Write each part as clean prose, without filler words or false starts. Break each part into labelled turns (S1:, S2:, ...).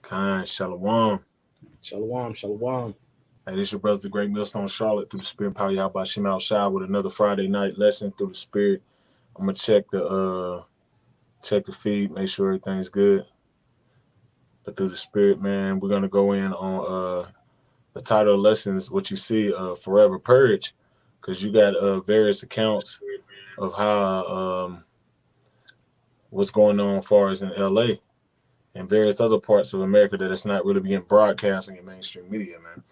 S1: Khan, Shalom.
S2: Shalom, shalom.
S1: Hey, this your brother, the Great Millstone Charlotte, through the Spirit Power Yahweh Shem Shai with another Friday night lesson through the Spirit. I'm gonna check the feed, make sure everything's good. But through the Spirit, man, we're gonna go in on the title of lessons, what you see, Forever Purge, because you got various accounts of how what's going on as far as in LA and various other parts of America that it's not really being broadcast on your mainstream media, man.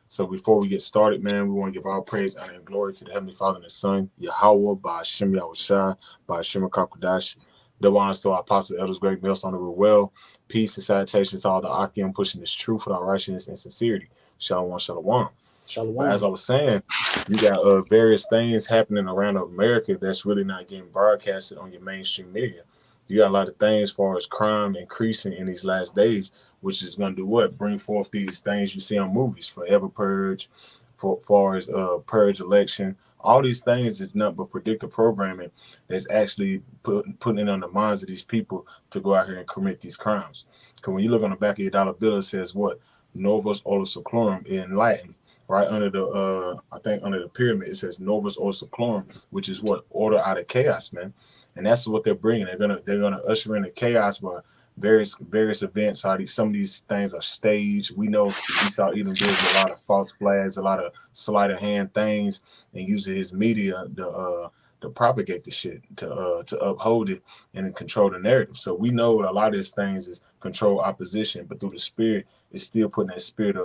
S1: So before we get started, man, we want to give all praise, honor, and glory to the Heavenly Father and His Son, Yahweh, by Hashem Yahushai, by Hashem Kakodash. Double honors to our apostle, elders, great millstone of the well. Peace and salutations to all the Akim pushing this truth without righteousness and sincerity. Shalom, shalom. But as I
S2: Shalom.
S1: was saying, you got various things happening around America that's really not getting broadcasted on your mainstream media. You got a lot of things as far as crime increasing in these last days, which is going to do what? Bring forth these things you see on movies, Forever Purge, for far as Purge election. All these things is nothing but predictive programming that's actually putting it on the minds of these people to go out here and commit these crimes. Because when you look on the back of your dollar bill, it says what? Novus Ordo Seclorum in Latin. Right under the, I think under the pyramid, it says Novus Ordo Seclorum, which is what? Order out of chaos, man. And that's what they're bringing. They're gonna usher in the chaos by various events. Some of these things are staged. We know Esau even gives a lot of false flags, a lot of sleight of hand things, and using his media to propagate the shit, to uphold it and control the narrative. So we know a lot of these things is control opposition, but through the spirit, it's still putting that spirit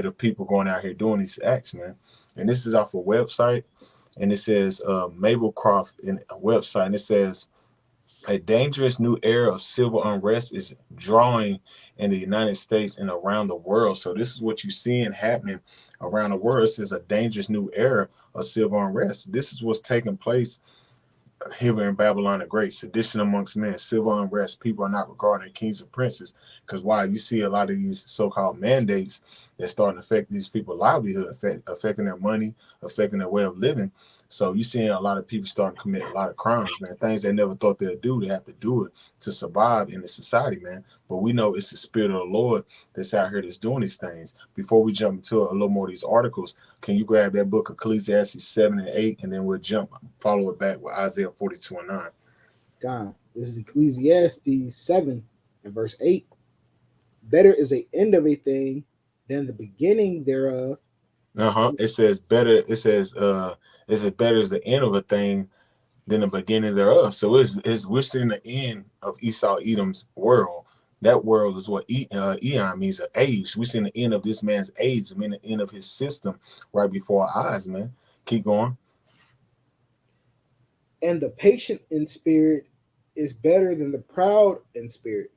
S1: of people going out here doing these acts, man. And this is off a website. And it says Mabel Croft in a website, and it says a dangerous new era of civil unrest is drawing in the United States and around the world. So this is what you're seeing happening around the world. It says a dangerous new era of civil unrest. This is what's taking place here in Babylon the Great. Sedition amongst men, civil unrest. People are not regarding kings and princes. Because why? You see a lot of these so-called mandates that starting to affect these people's livelihood, affecting their money, affecting their way of living. So you're seeing a lot of people starting to commit a lot of crimes, man. Things they never thought they'd do. They have to do it to survive in the society, man. But we know it's the spirit of the Lord that's out here that's doing these things. Before we jump into a little more of these articles, can you grab that book, Ecclesiastes 7 and 8, and then we'll follow it back with Isaiah 42 and 9.
S2: God, this is Ecclesiastes 7 and verse 8. Better is the end of a thing than the beginning thereof.
S1: It says better. It says is it better is the end of a thing than the beginning thereof. So we're seeing the end of Esau Edom's world. That world is what eon means, an age. We're seeing the end of this man's age, I mean the end of his system right before our eyes, man. Keep going.
S2: And the patient in spirit is better than the proud in spirit.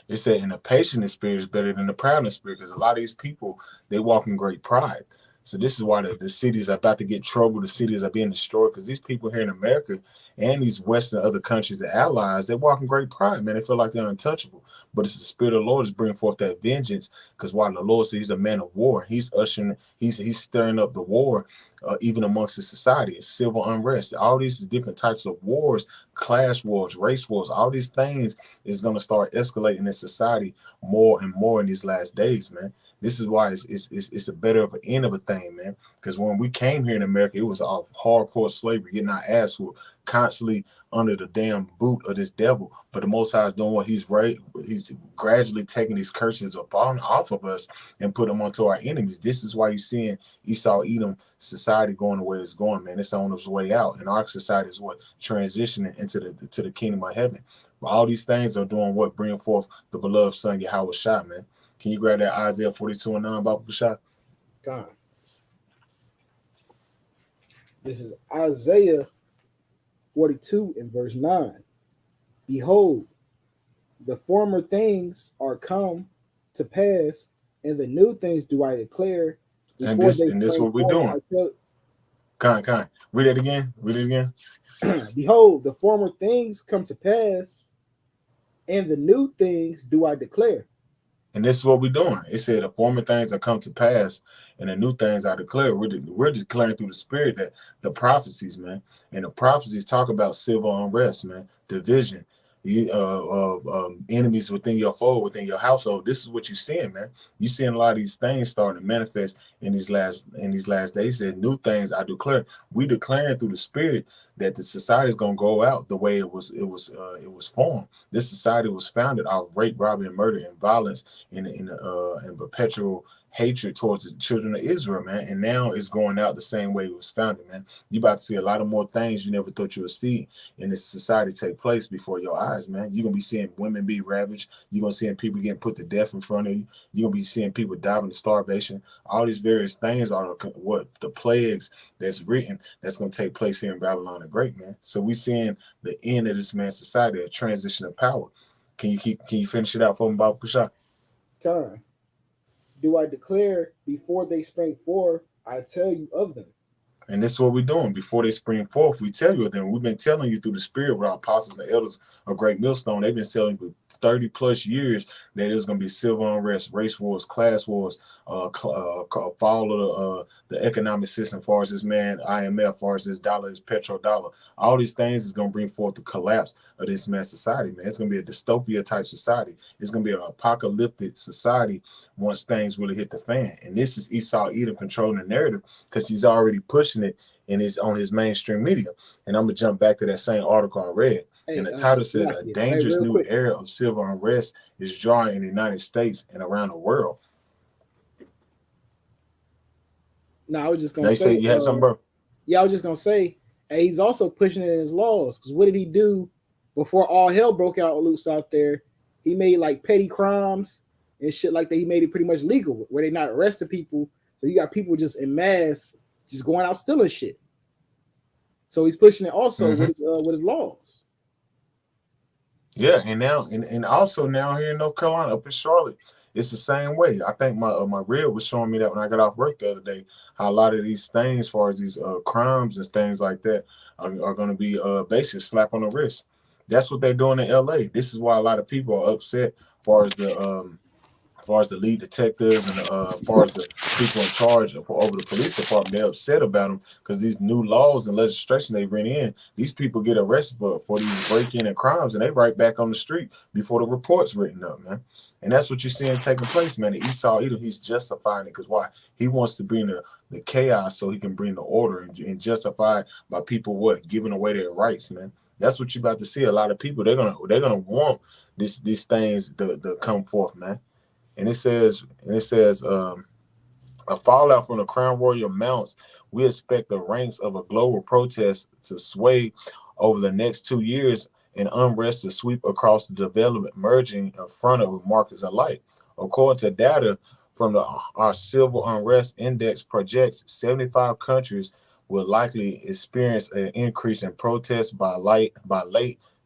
S1: It said, and the patient in spirit is better than the proud in spirit, because a lot of these people, they walk in great pride. So this is why the cities are about to get trouble. The cities are being destroyed because these people here in America and these Western other countries, the allies, they walk in great pride, man. They feel like they're untouchable. But it's the spirit of the Lord is bringing forth that vengeance, because while the Lord says he's a man of war, he's stirring up the war even amongst the society. It's civil unrest. All these different types of wars, class wars, race wars, all these things is going to start escalating in society more and more in these last days, man. This is why it's a better of an end of a thing, man. Because when we came here in America, it was all hardcore slavery, getting our ass whooped, constantly under the damn boot of this devil. But the Most High is doing what he's gradually taking these curses off of us and put them onto our enemies. This is why you're seeing Esau Edom society going the way it's going, man. It's on its way out, and our society is what transitioning into the kingdom of heaven. But all these things are doing what? Bringing forth the beloved son Yahweh Shai, man. Can you grab that Isaiah 42 and 9, Baba Shai?
S2: God. This is Isaiah 42 and verse 9. Behold, the former things are come to pass, and the new things do I declare.
S1: And this what we're doing. Kind. Read it again.
S2: Behold, the former things come to pass, and the new things do I declare.
S1: And this is what we're doing. It said the former things are come to pass, and the new things I declare. We're declaring through the spirit that the prophecies, man. And the prophecies talk about civil unrest, man, division. enemies within your fold, within your household. This is what you're seeing, man. You're seeing a lot of these things starting to manifest in these last days. That new things I declare. We declaring through the Spirit that the society is gonna go out the way it was formed. This society was founded out of rape, robbery, and murder, and violence, and perpetual hatred towards the children of Israel, man. And now it's going out the same way it was founded, man. You about to see a lot of more things you never thought you would see in this society take place before your eyes, man. You're gonna be seeing women be ravaged. You're gonna see people getting put to death in front of you. You're gonna be seeing people diving to starvation. All these various things are what the plagues that's written that's gonna take place here in Babylon the Great, man. So we seeing the end of this man's society, a transition of power. Can you finish it out for me, Bob Kushak?
S2: Con, do I declare before they spring forth, I tell you of them.
S1: And this is what we're doing. Before they spring forth, we tell you them. We've been telling you through the Spirit with our apostles and elders of Great Millstone. They've been telling you for 30 plus years that there's going to be civil unrest, race wars, class wars, fall of the economic system, as far as this man, IMF, as far as this dollar, this petrodollar. All these things is going to bring forth the collapse of this man's society, man. It's going to be a dystopia type society. It's going to be an apocalyptic society once things really hit the fan. And this is Esau Edom controlling the narrative because he's already pushing it and it's on his mainstream media. And I'm gonna jump back to that same article I read.
S2: Hey,
S1: And the title says a
S2: hey,
S1: dangerous
S2: real
S1: new
S2: quick.
S1: era of civil unrest is drawing in the United States and around the world.
S2: No, I was just gonna
S1: They say
S2: say,
S1: you had something, bro.
S2: yeah, I was just gonna say, hey, he's also pushing it in his laws. Because what did he do before all hell broke out loose out there? He made like petty crimes and shit like that. He made it pretty much legal where they not arresting people. So you got people just en masse just going out stealing shit. So he's pushing it also
S1: Mm-hmm.
S2: with his laws.
S1: Yeah, and now and also now here in North Carolina, up in Charlotte, it's the same way. I think my reel was showing me that when I got off work the other day, how a lot of these things, as far as these crimes and things like that, are going to be basically a slap on the wrist. That's what they're doing in L.A. This is why a lot of people are upset, as far as the lead detectives and as far as the people in charge over the police department. They're upset about them because these new laws and legislation they bring in, these people get arrested for these break-in and crimes, and they right back on the street before the report's written up, man. And that's what you're seeing taking place, man. The Esau Edom, he's justifying it because why? He wants to bring the chaos so he can bring the order and justify by people what giving away their rights, man. That's what you're about to see. A lot of people they're gonna want these things to come forth, man. And it says a fallout from the Crown Royal mounts. We expect the ranks of a global protest to sway over the next 2 years and unrest to sweep across the development, merging in front of markets alike. According to data from our civil unrest index projects, 75 countries will likely experience an increase in protests by late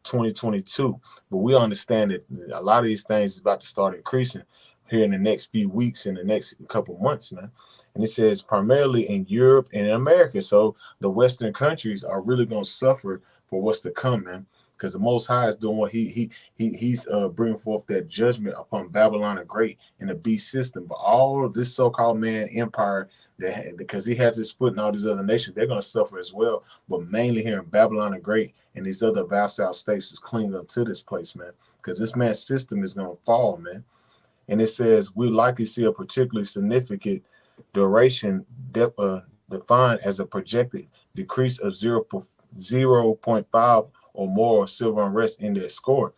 S1: 2022. But we understand that a lot of these things is about to start increasing here in the next few weeks, in the next couple months, man. And it says primarily in Europe and in America. So the Western countries are really going to suffer for what's to come, man. Because the Most High is doing what he's bringing forth that judgment upon Babylon the Great and the beast system. But all of this so-called man empire, because he has his foot in all these other nations, they're going to suffer as well. But mainly here in Babylon the Great and these other vassal states is clinging up to this place, man. Because this man's system is going to fall, man. And it says we likely see a particularly significant duration defined as a projected decrease of 0.5 or more civil unrest index score.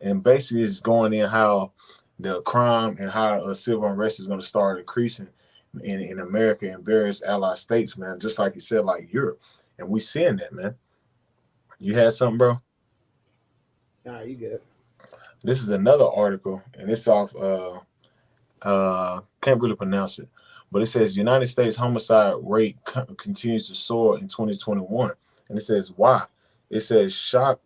S1: And basically it's going in how the crime and how civil unrest is going to start increasing in America and various allied states, man, just like you said, like Europe. And we seeing that, man. You had something, bro?
S2: Nah, you good.
S1: This is another article, and it's off can't really pronounce it, but it says United States homicide rate continues to soar in 2021, and it says why. It says shock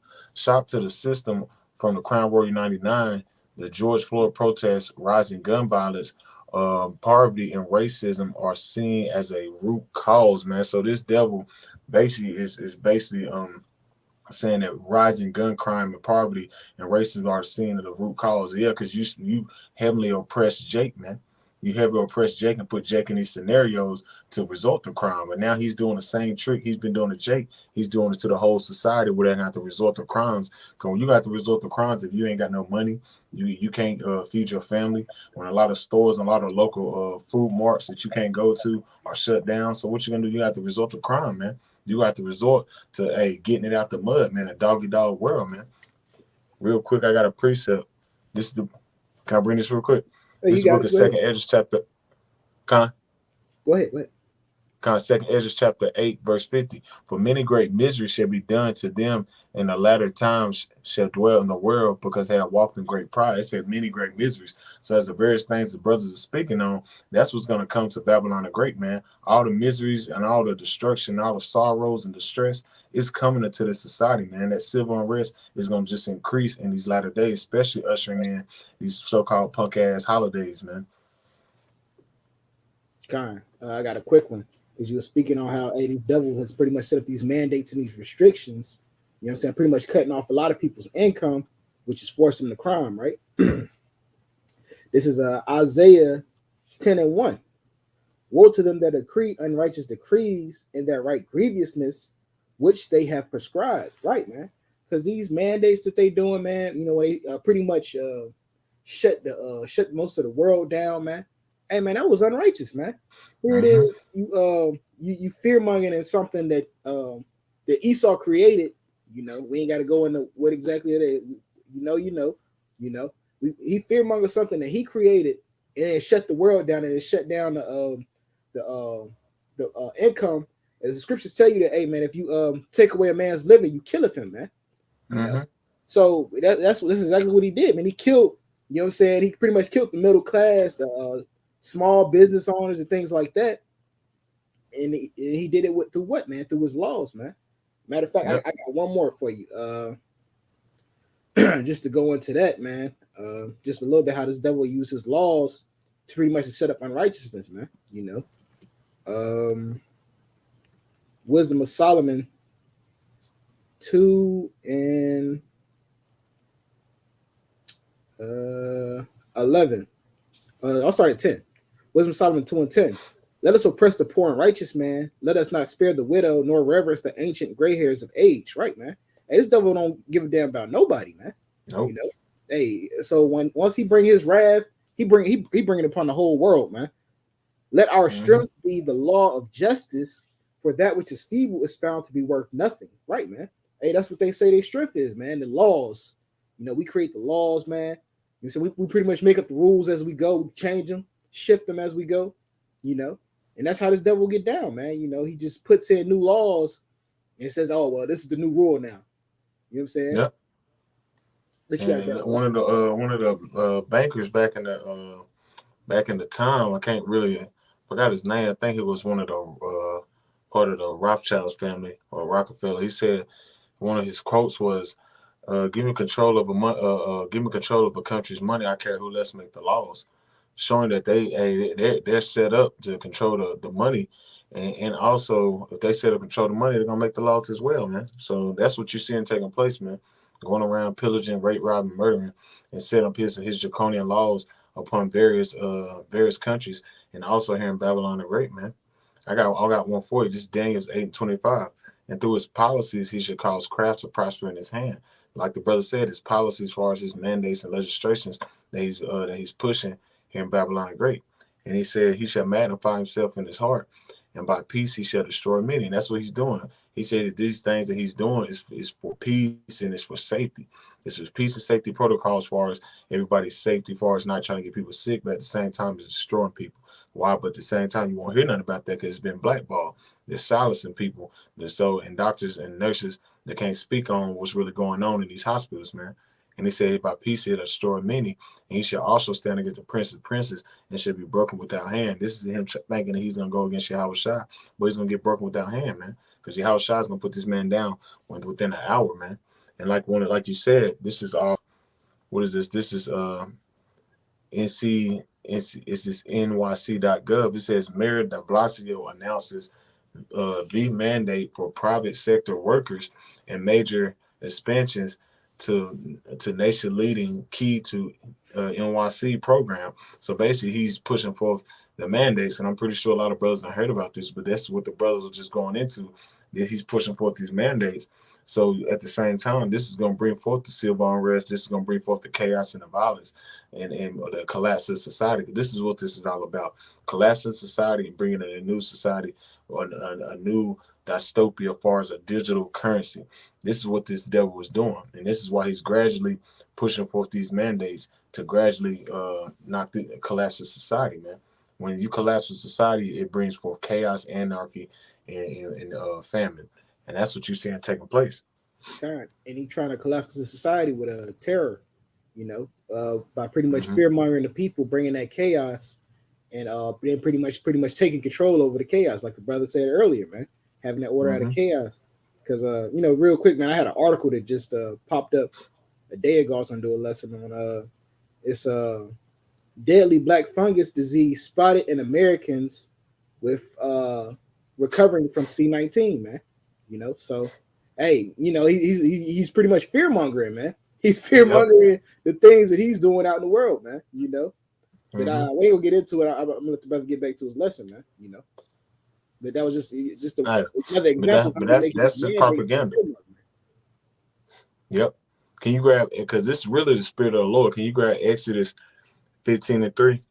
S1: to the system from the Crown Royal 99, the George Floyd protests, rising gun violence, poverty and racism are seen as a root cause, man. So this devil basically is basically saying that rising gun crime and poverty and racism are seen as the root cause. Yeah, because you heavily oppressed Jake, man. You heavily oppress Jake and put Jake in these scenarios to resort to crime. But now he's doing the same trick he's been doing to Jake. He's doing it to the whole society where they have to resort to crimes. Because when you got to resort to crimes, if you ain't got no money, you can't feed your family. When a lot of stores and a lot of local food marts that you can't go to are shut down. So what you gonna do? You have to resort to crime, man. You have to resort to getting it out the mud, man. A doggy dog world, man. Real quick, I got a precept. This is the Can I bring this real quick?
S2: Hey,
S1: This
S2: you
S1: is the
S2: got
S1: book
S2: it.
S1: of
S2: Go ahead.
S1: Second Ezra chapter. Con.
S2: Go ahead. Go ahead.
S1: Second Ezra chapter 8, verse 50. For many great miseries shall be done to them in the latter times shall dwell in the world because they have walked in great pride. It said many great miseries. So as the various things the brothers are speaking on, that's what's going to come to Babylon the Great, man. All the miseries and all the destruction, all the sorrows and distress is coming into the society, man. That civil unrest is going to just increase in these latter days, especially ushering in these so-called punk ass holidays, man.
S2: Kind. I got a quick one. Because you were speaking on how these devil has pretty much set up these mandates and these restrictions. You know what I'm saying? Pretty much cutting off a lot of people's income, which is forcing them to crime, right? This is Isaiah 10 and 1. Woe to them that decree unrighteous decrees and that right grievousness, which they have prescribed, right, man? Because these mandates that they doing, man, you know, they pretty much shut most of the world down, man. Hey, man, that was unrighteous, man. Here it
S1: Mm-hmm.
S2: is. You fear mongering in something that that Esau created. You know, we ain't got to go into what exactly it is. You know. He fear mongered something that he created, and it shut the world down, and it shut down the income. As the scriptures tell you that, hey, man, if you take away a man's living, you killeth him, man. You know.
S1: Mm-hmm.
S2: So that's exactly what he did, man. He killed. You know what I'm saying? He pretty much killed the middle class, the small business owners and things like that. And he did it through what, man? Through his laws, man. Matter of fact, I
S1: Yep.
S2: got one more for you. Just to go into that, man. Just a little bit how this devil uses laws to pretty much set up unrighteousness, man. You know. Wisdom of Solomon 2 and 11. I'll start at 10. Wisdom of Solomon 2 and 10. Let us oppress the poor and righteous man. Let us not spare the widow, nor reverence the ancient gray hairs of age. Right, man. Hey, this devil don't give a damn about nobody, man. You
S1: Nope.
S2: know. Hey, so once he bring his wrath, he bring it upon the whole world, man. Let our
S1: Mm-hmm.
S2: strength be the law of justice, for that which is feeble is found to be worth nothing. Right, man. Hey, that's what they say their strength is, man. The laws. You know, we create the laws, man. So we pretty much make up the rules as we go. We change them, shift them as we go, you know. And that's how this devil get down, man. You know, he just puts in new laws and says, oh, well, this is the new rule now. You know what I'm saying?
S1: Yep.
S2: But you got to
S1: And
S2: go.
S1: one of the bankers back in the time, I can't really forgot his name. I think it was one of the part of the Rothschilds family or Rockefeller. He said one of his quotes was, "Give me control of give me control of a country's money. I care who lets make the laws," showing that they're set up to control the money. And also, if they set up control the money, they're gonna make the laws as well, man. So that's what you're seeing taking place, man. Going around pillaging, rape, robbing, murdering, and set up his draconian laws upon various countries, and also here in Babylon the Great, man. I got one for you. This Daniel's 8:25. And through his policies, he should cause craft to prosper in his hand. Like the brother said, his policies, as far as his mandates and legislations that he's pushing here in Babylon the Great. And he said he shall magnify himself in his heart, and by peace he shall destroy many. And that's what he's doing. He said that these things that he's doing is for peace and it's for safety. It's for peace and safety protocols as far as everybody's safety, as far as not trying to get people sick, but at the same time it's destroying people. Why? But at the same time, you won't hear nothing about that because it's been blackballed. They're silencing people. And doctors and nurses that can't speak on what's really going on in these hospitals, man. And he said, by peace, he'll destroy many. And he shall also stand against the princes, princes, and shall be broken without hand. This is him thinking that he's going to go against Yahweh Shai, but he's going to get broken without hand, man. Because Yahweh Shai is going to put this man down within an hour, man. And like you said, this is all. What is this? This is it's this nyc.gov. It says Mayor de Blasio announces the mandate for private sector workers and major expansions to nation leading key to NYC program. So basically, he's pushing forth the mandates, and I'm pretty sure a lot of brothers have heard about this, but that's what the brothers are just going into. That he's pushing forth these mandates. So at the same time, this is going to bring forth the civil unrest. This is going to bring forth the chaos and the violence and the collapse of society. This is what this is all about: collapsing society and bringing in a new society or a new dystopia as far as a digital currency. This is what this devil was doing, and this is why he's gradually pushing forth these mandates to gradually knock the collapse of society, man. When you collapse a society, it brings forth chaos, anarchy, and famine, and that's what you're seeing taking place.
S2: God, and he trying to collapse the society with a terror, by pretty much
S1: Mm-hmm.
S2: fear mongering the people, bringing that chaos, and then pretty much taking control over the chaos, like the brother said earlier, man, having that order out of
S1: Mm-hmm.
S2: chaos. Because real quick, man, I had an article that just popped up a day ago. I was gonna do a lesson on it's deadly black fungus disease spotted in Americans with recovering from C-19, man. So hey, he's pretty much fear mongering, man. He's fear
S1: Yep.
S2: mongering the things that he's doing out in the world, man. But
S1: Mm-hmm.
S2: we ain't gonna get into it. I'm gonna let the brother get back to his lesson, man. But that was just
S1: All right.
S2: another example of how
S1: But
S2: he's making
S1: that's
S2: these
S1: the
S2: mandates for
S1: propaganda.
S2: fear mongering.
S1: Yep. Can you grab because this is really the spirit of the Lord? Can you grab Exodus 15:3?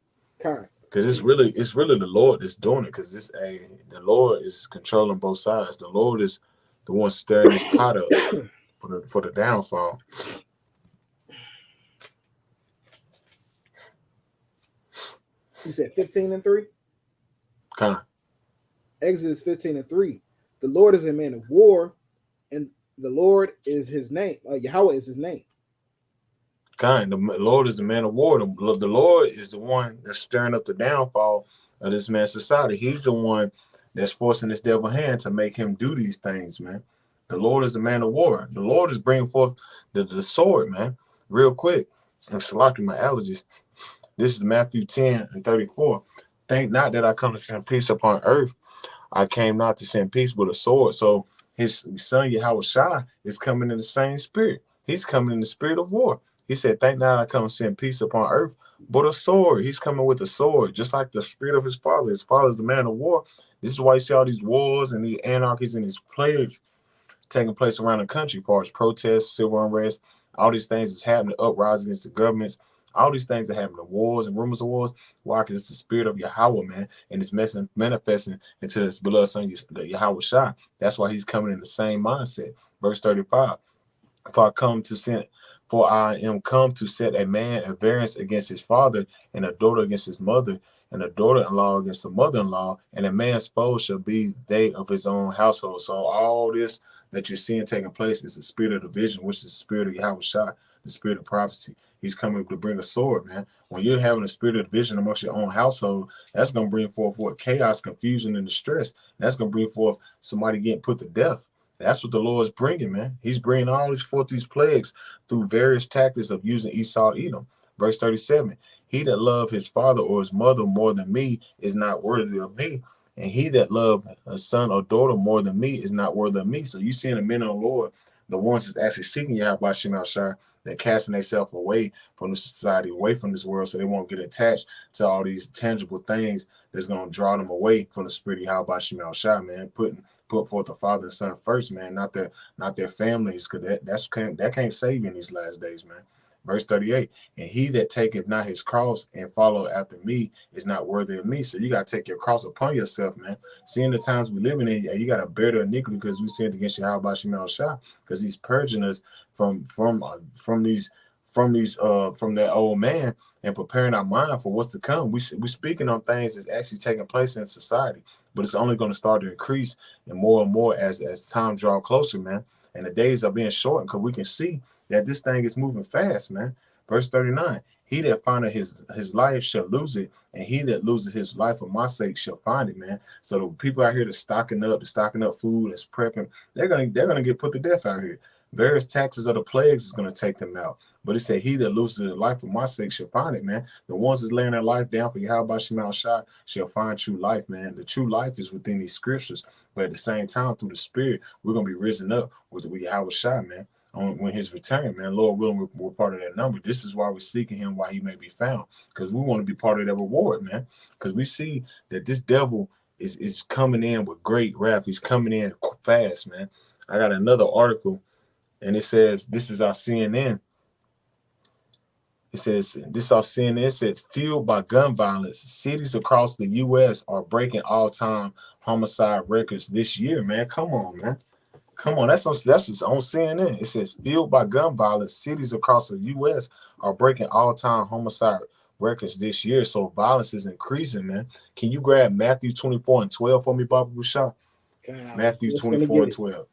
S2: Kind.
S1: Because it's really the Lord that's doing it. Because the Lord is controlling both sides. The Lord is the one stirring this pot up for the downfall.
S2: You said 15:3.
S1: Kind of.
S2: Exodus 15:3. The Lord is a man of war, and the Lord is his name. Yahweh is his name.
S1: The Lord is the man of war. The Lord is the one that's stirring up the downfall of this man's society. He's the one that's forcing this devil hand to make him do these things, man. The Lord is the man of war. The Lord is bringing forth the sword, man. Real quick. I'm selecting my allergies. This is Matthew 10:34. Think not that I come to send peace upon earth. I came not to send peace with a sword. So his son Yahweh Shai is coming in the same spirit. He's coming in the spirit of war. He said, "Thank not I come to send peace upon earth, but a sword." He's coming with a sword, just like the spirit of his father. His father is the man of war. This is why you see all these wars and these anarchies and these plagues taking place around the country, as far as protests, civil unrest, all these things is happening, uprising against the governments. All these things are happening, wars and rumors of wars. Why? Because it's the spirit of Yahweh, man, and it's manifesting into this beloved son, Yahweh Shai. That's why he's coming in the same mindset. Verse 35. For I come to send, for I am come to set a man at variance against his father, and a daughter against his mother, and a daughter-in-law against the mother-in-law, and a man's foe shall be they of his own household. So all this that you're seeing taking place is the spirit of division, which is the spirit of Yahweh Shai, the spirit of prophecy. He's coming to bring a sword, man. When you're having a spirit of division amongst your own household, that's going to bring forth what? Chaos, confusion, and distress. That's going to bring forth somebody getting put to death. That's what the Lord is bringing, man. He's bringing all these forth these plagues through various tactics of using Esau, Edom. Verse 37, he that love his father or his mother more than me is not worthy of me. And he that love a son or daughter more than me is not worthy of me. So you seeing the men of the Lord, the ones that's actually seeking Yahweh Shem Shai, they're casting themselves away from the society, away from this world, so they won't get attached to all these tangible things that's going to draw them away from the spirit of Yahweh Shem Shai, man. Put forth the father and son first, man, not their families, because that can't save you in these last days, man. Verse 38, and he that taketh not his cross and follow after me is not worthy of me. So you got to take your cross upon yourself, man. Seeing the times we living in, you got to bear the iniquity because we sinned against Yahweh Shem Shai, because he's purging us from that old man and preparing our mind for what's to come. We speaking on things that's actually taking place in society, but it's only going to start to increase and more as time draw closer, man. And the days are being shortened because we can see that this thing is moving fast, man. Verse 39, he that findeth his life shall lose it, and he that loses his life for my sake shall find it, man. So the people out here that's stocking up food, that's prepping, they're gonna get put to death out here. Various taxes of the plagues is gonna take them out. But it said, he that loses his life for my sake shall find it, man. The ones that's laying their life down for Yahweh Shem Shai shall find true life, man. The true life is within these scriptures. But at the same time, through the spirit, we're going to be risen up with Yahweh Shai, man. on when his return, man. Lord willing, we're part of that number. This is why we're seeking him while he may be found, because we want to be part of that reward, man. Because we see that this devil is coming in with great wrath. He's coming in fast, man. I got another article, and it says this is our CNN. It says this off CNN. It says fueled by gun violence, cities across the U.S. are breaking all-time homicide records this year. Man, come on, man. Come on, that's just on CNN. It says fueled by gun violence, cities across the U.S. are breaking all-time homicide records this year. So violence is increasing, man. Can you grab Matthew 24:12 for me, Bobby Bouchard?
S2: God, I was
S1: Matthew
S2: just gonna
S1: 24
S2: get
S1: and
S2: it.
S1: 12.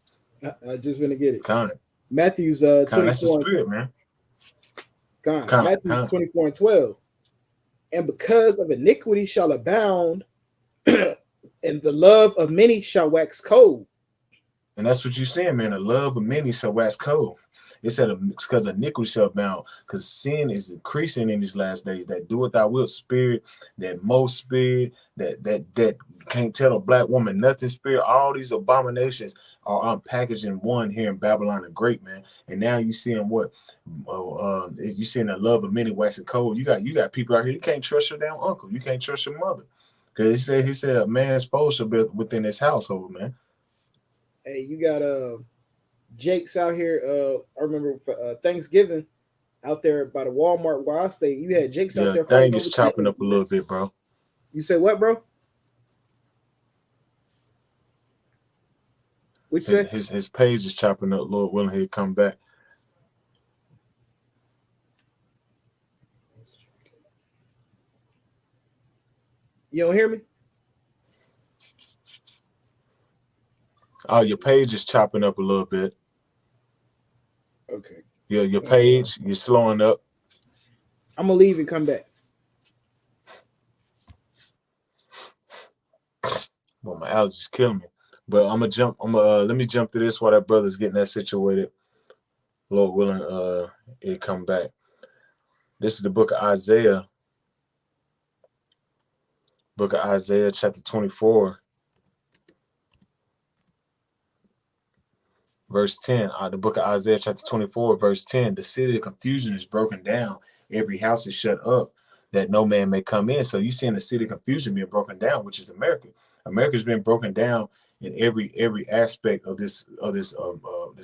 S2: I just gonna get it.
S1: Kind,
S2: Matthew's
S1: that's the
S2: 24
S1: spirit, man.
S2: Matthew's
S1: Kind.
S2: 24 and 12. And because of iniquity shall abound, and the love of many shall wax cold.
S1: And that's what you're saying, man. The love of many shall wax cold. It said because iniquity shall abound, because sin is increasing in these last days. That do it thou wilt spirit, that most spirit, that can't tell a black woman nothing spirit. All these abominations are unpackaged in one here in Babylon the Great, man. And now you seeing what you seeing the love of many waxing cold. You got people out here, you can't trust your damn uncle, you can't trust your mother. Because he said a man's foe shall be within his household, man.
S2: Hey, you got Jake's out here. I remember for Thanksgiving out there by the Walmart where I stayed. You had Jake's out
S1: Yeah,
S2: there
S1: thing
S2: fighting
S1: is
S2: over
S1: chopping
S2: chickens,
S1: up a
S2: man.
S1: little bit, bro.
S2: You say what, bro? What you say?
S1: His page is chopping up. Lord willing, he'll come back.
S2: You don't hear me?
S1: Oh, your page is chopping up a little bit.
S2: Okay.
S1: Your page, you're slowing up.
S2: I'm gonna leave and come back.
S1: Well, my allergies killing me. But I'm gonna jump. let me jump to this while that brother's getting that situated. Lord willing, it come back. This is the book of Isaiah. Book of Isaiah, chapter 24, verse 10. The book of Isaiah, chapter 24, verse 10. The city of confusion is broken down. Every house is shut up, that no man may come in. So you seeing the city of confusion being broken down, which is America. America's been broken down in every aspect of this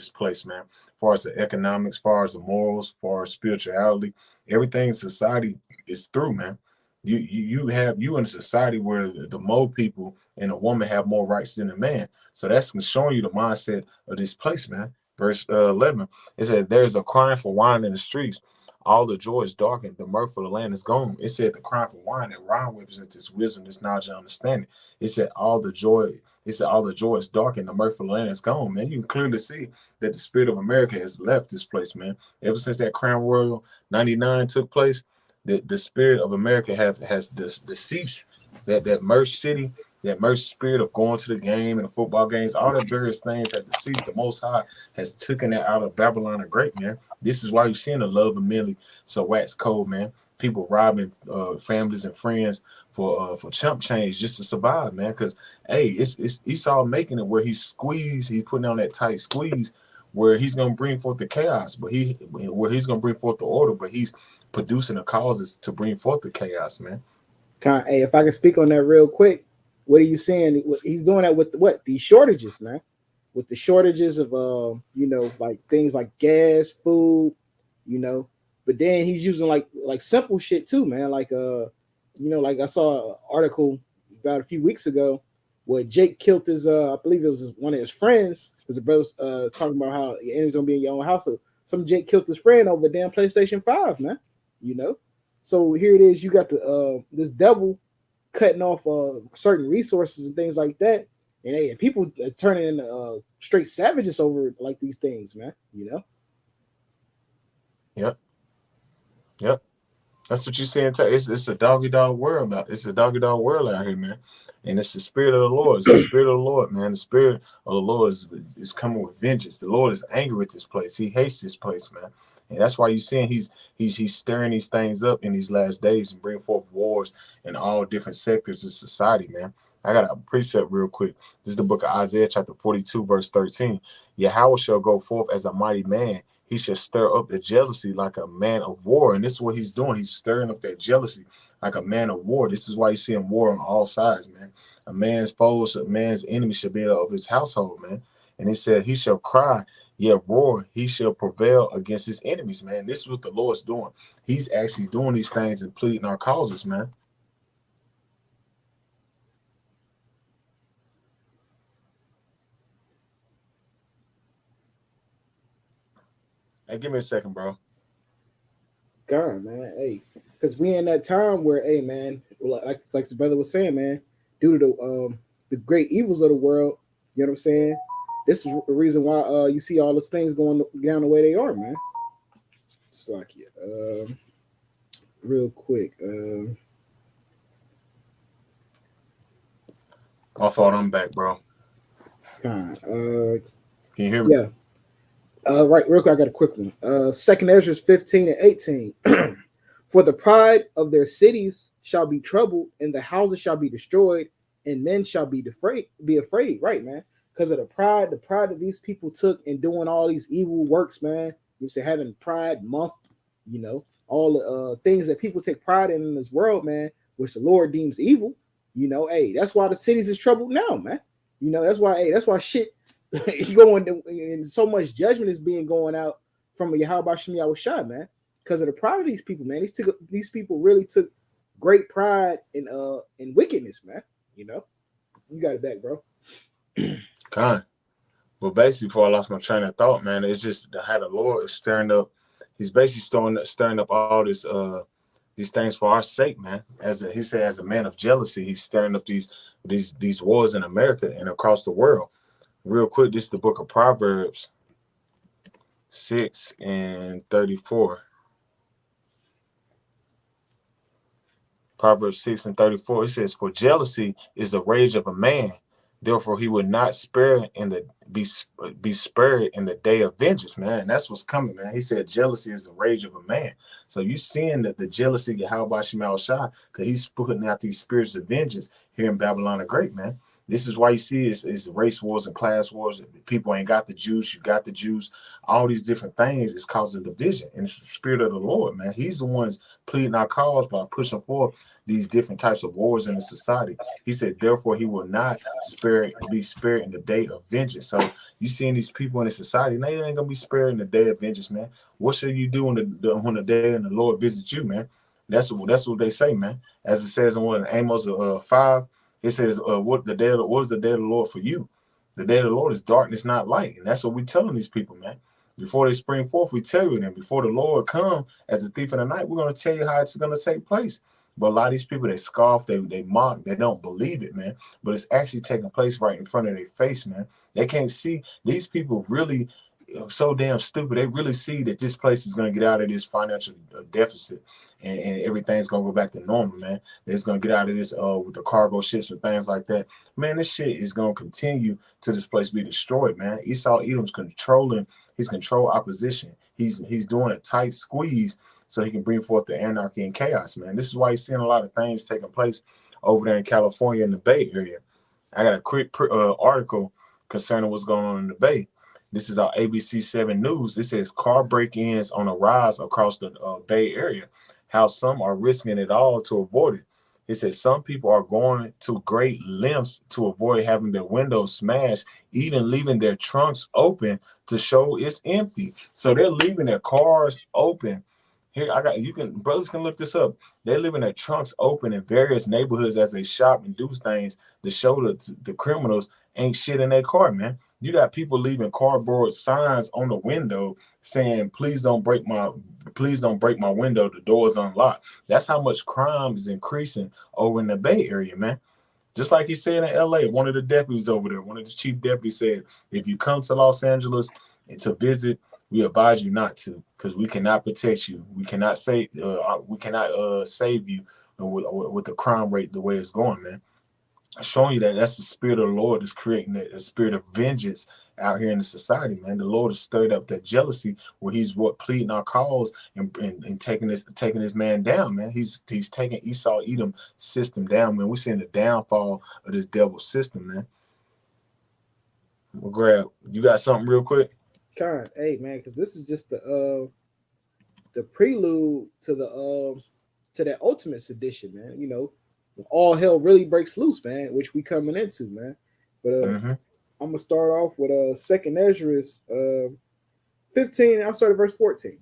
S1: place, man. As far as the economics, as far as the morals, as far as spirituality, everything in society is through, man. You in a society where the more people and a woman have more rights than a man. So that's showing you the mindset of this place, man. Verse 11, it said, "There's a crying for wine in the streets. All the joy is darkened. The mirth of the land is gone." It said the crying for wine, that rhyme represents this wisdom, this knowledge, and understanding. It said all the joy. It said all the joy is darkened. The mirth of the land is gone, man. You can clearly see that the spirit of America has left this place, man. Ever since that Crown Royal '99 took place, the spirit of America has deceased. That merged city, that merged spirit of going to the game and the football games, all the various things have deceased. The Most High has taken that out of Babylon the Great, man. This is why you're seeing the love of many so wax cold, man. People robbing families and friends for chump change just to survive, man. Because hey, it's Esau making it where he's putting on that tight squeeze where he's gonna bring forth the chaos, but he's gonna bring forth the order, but he's producing the causes to bring forth the chaos, man.
S2: Hey, if I can speak on that real quick, what are you saying? He's doing that with what? These shortages, man. With the shortages of like things like gas, food, you know. But then he's using like simple shit too, man. Like like I saw an article about a few weeks ago where Jake killed his I believe it was one of his friends, because the brothers talking about how your enemy's gonna be in your own household. Some Jake killed his friend over damn PlayStation 5, man. You know. So here it is, you got the this devil cutting off certain resources and things like that. And hey, people are turning into straight savages over like these things, man. You know.
S1: Yep, yep. That's what you're saying. It's a doggy dog world out. It's a doggy dog world out here, man. And it's the spirit of the Lord. It's the spirit of the Lord, man. The spirit of the Lord is coming with vengeance. The Lord is angry with this place. He hates this place, man. And that's why you're seeing he's stirring these things up in these last days and bring forth wars in all different sectors of society, man. I got a precept real quick. This is the book of Isaiah, chapter 42, verse 13. Yahweh shall go forth as a mighty man. He shall stir up the jealousy like a man of war. And this is what he's doing. He's stirring up that jealousy like a man of war. This is why you see him war on all sides, man. A man's foes, a man's enemy should be of his household, man. And he said, he shall cry, yet roar. He shall prevail against his enemies, man. This is what the Lord's doing. He's actually doing these things and pleading our causes, man. Hey, give me a second, bro.
S2: God, man, hey, because we in that time where, hey, man, like the brother was saying, man, due to the great evils of the world, you know what I'm saying? This is the reason why you see all those things going down the way they are, man. It's like, yeah, real quick,
S1: My fault, I'm back, bro.
S2: God,
S1: Can you hear me?
S2: yeah, right, real quick, I got a quick one. Second Ezra 15 and 18. For the pride of their cities shall be troubled, and the houses shall be destroyed, and men shall be afraid, right, man? Because of the pride that these people took in doing all these evil works, man. You say having Pride Month, all the things that people take pride in this world, man, which the Lord deems evil. Hey, that's why the cities is troubled now, man. That's why shit going and so much judgment is being going out from a Yahweh Shem Yahweh, man, because of the pride of these people, man. These people really took great pride in wickedness, man. You got it back, bro.
S1: Con. But basically, before I lost my train of thought, man, it's just how the Lord is stirring up. He's basically stirring up all these things for our sake, man. He said, as a man of jealousy, he's stirring up these wars in America and across the world. Real quick, this is the book of Proverbs 6 and 34. Proverbs 6 and 34, it says, for jealousy is the rage of a man. Therefore, he would not be spared in the day of vengeance, man. And that's what's coming, man. He said jealousy is the rage of a man. So you seeing that the jealousy of how about Shemal Shah, because he's putting out these spirits of vengeance here in Babylon the Great, man. This is why you see it's race wars and class wars. People ain't got the juice, you got the juice. All these different things is causing division. And it's the spirit of the Lord, man. He's the ones pleading our cause by pushing forth these different types of wars in the society. He said, therefore, he will not be spared in the day of vengeance. So you seeing these people in the society, they ain't gonna be spared in the day of vengeance, man. What shall you do when the day and the Lord visits you, man? That's what they say, man. As it says in one of Amos 5, it says, what is the day of the Lord for you? The day of the Lord is darkness, not light. And that's what we're telling these people, man. Before they spring forth, we tell you them. Before the Lord come as a thief in the night, we're going to tell you how it's going to take place. But a lot of these people, they scoff, they mock, they don't believe it, man. But it's actually taking place right in front of their face, man. They can't see. These people really so damn stupid. They really see that this place is going to get out of this financial deficit, and everything's going to go back to normal, man. It's going to get out of this with the cargo ships and things like that. Man, this shit is going to continue to this place be destroyed, man. Esau Edom's controlling his control opposition. He's doing a tight squeeze so he can bring forth the anarchy and chaos, man. This is why you're seeing a lot of things taking place over there in California in the Bay Area. I got a quick article concerning what's going on in the Bay. This is our ABC 7 News. It says car break-ins on a rise across the Bay Area, how some are risking it all to avoid it. It says some people are going to great lengths to avoid having their windows smashed, even leaving their trunks open to show it's empty. So they're leaving their cars open. Here, brothers can look this up. They're leaving their trunks open in various neighborhoods as they shop and do things to show the criminals ain't shit in their car, man. You got people leaving cardboard signs on the window saying, please don't break my window. The door's unlocked. That's how much crime is increasing over in the Bay Area, man. Just like he said in LA, one of the deputies over there, one of the chief deputies said, if you come to Los Angeles to visit, we advise you not to, because we cannot protect you. We cannot save you with the crime rate the way it's going, man. Showing you that that's the spirit of the Lord is creating a spirit of vengeance out here in the society, man. The Lord has stirred up that jealousy where he's what pleading our cause and taking this man down, man. He's taking Esau Edom system down, man. We're seeing the downfall of this devil system, man. We'll grab. You got something real quick?
S2: Hey man, because this is just the prelude to that ultimate sedition, man. You know, when all hell really breaks loose, man, which we coming into, man. But
S1: Mm-hmm.
S2: I'm gonna start off with Second Ezra's 15. I'll start at verse 14.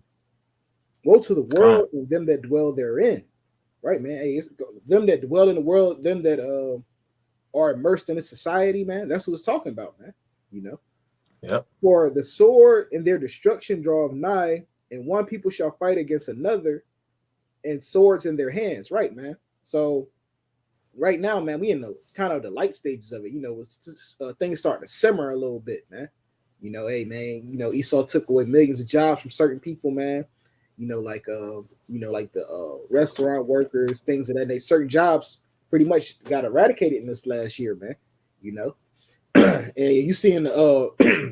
S2: Woe to the
S1: Con.
S2: world and them that dwell therein. Right, man. Hey, it's them that dwell in the world, them that are immersed in the society, man. That's what it's talking about, man. You know.
S1: Yep.
S2: For the sword and their destruction draweth nigh, and one people shall fight against another, and swords in their hands. Right, man. So right now, man, we in the kind of the light stages of it. You know, things starting to simmer a little bit, man. You know, hey, man. You know, Esau took away millions of jobs from certain people, man. You know, like like the restaurant workers, things of that nature. Certain jobs pretty much got eradicated in this last year, man. You know, and you seeing the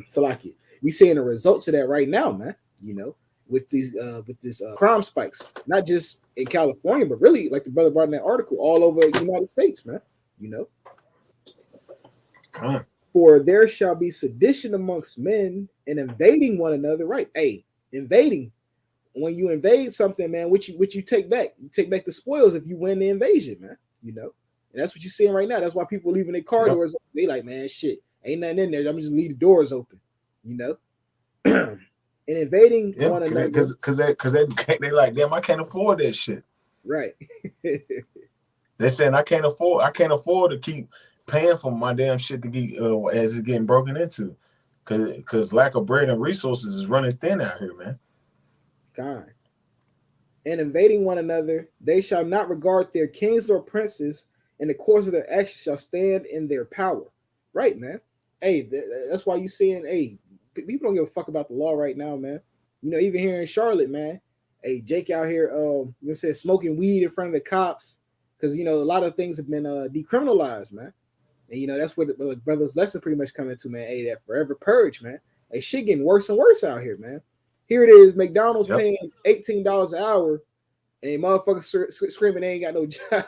S2: Salaki, we seeing the results of that right now, man. You know, with these with this crime spikes, not just in California, but really, like the brother brought in that article, all over the United States, man. You know,
S1: Con.
S2: for there shall be sedition amongst men and invading one another. Right, hey, invading. When you invade something, man, which you take back, you take back the spoils if you win the invasion, man. You know, and that's what you're seeing right now. That's why people leaving their car
S1: Yep.
S2: doors open. They like, man, shit, ain't nothing in there. I'm just leave the doors open. You know, and invading
S1: Yeah,
S2: one another.
S1: because they like, damn, I can't afford that shit.
S2: Right.
S1: They saying I can't afford to keep paying for my damn shit to get as it's getting broken into, because lack of bread and resources is running thin out here, man.
S2: God. And invading one another, they shall not regard their kings nor princes, and the course of their actions shall stand in their power. Right, man. Hey, that's why you seeing, hey, people don't give a fuck about the law right now, man. You know, even here in Charlotte, man. Hey, Jake out here, you know what I'm saying, smoking weed in front of the cops, because you know a lot of things have been decriminalized, man. And you know that's what the brother's lesson pretty much coming to, man. Hey, that forever purge, man. Hey, shit getting worse and worse out here, man. Here it is, McDonald's
S1: Yep.
S2: paying $18 an hour, and motherfuckers screaming they ain't got no job.